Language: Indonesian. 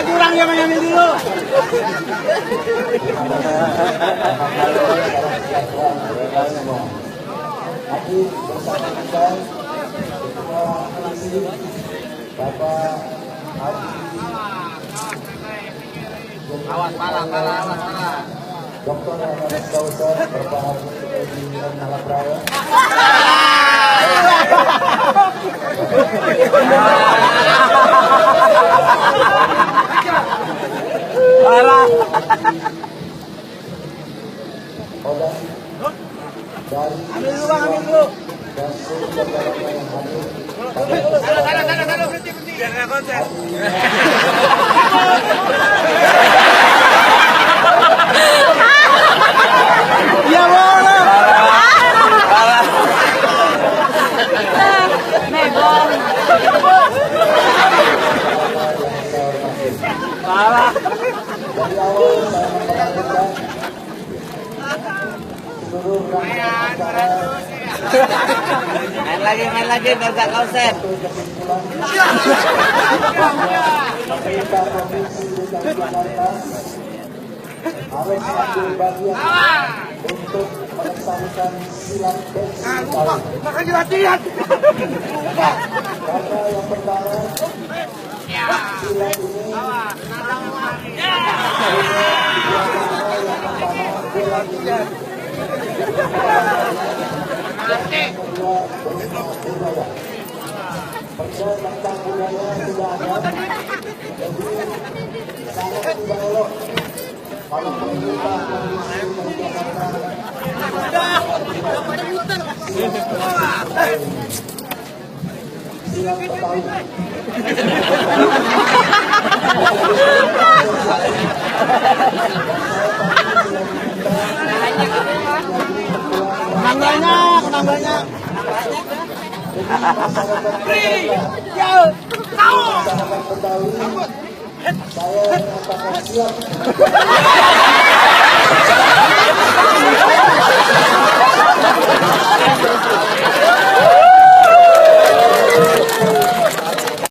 Kurang yang mengambil dulu. Awas pala. Dokter Ahmad Kauser berbahagia di Malapraya. Parah. Ambil dulu bang, ambil dulu. Sana, berhenti. Biar nggak konser. Ya boleh. Parah. Nebong. Parah. Main lagi, biar gak konsen. Pemerintah Provinsi DKI Jakarta harus mengambil bagian untuk melestarikan silat Besi. Makanya latihan. Karena yang pertama, silat ini percaya tentang budaya sudah ada, jadi sangat tidak elok kalau pemerintah Provinsi DKI Jakarta silat Betawi. Kenang banyak. Saya menyatakan siap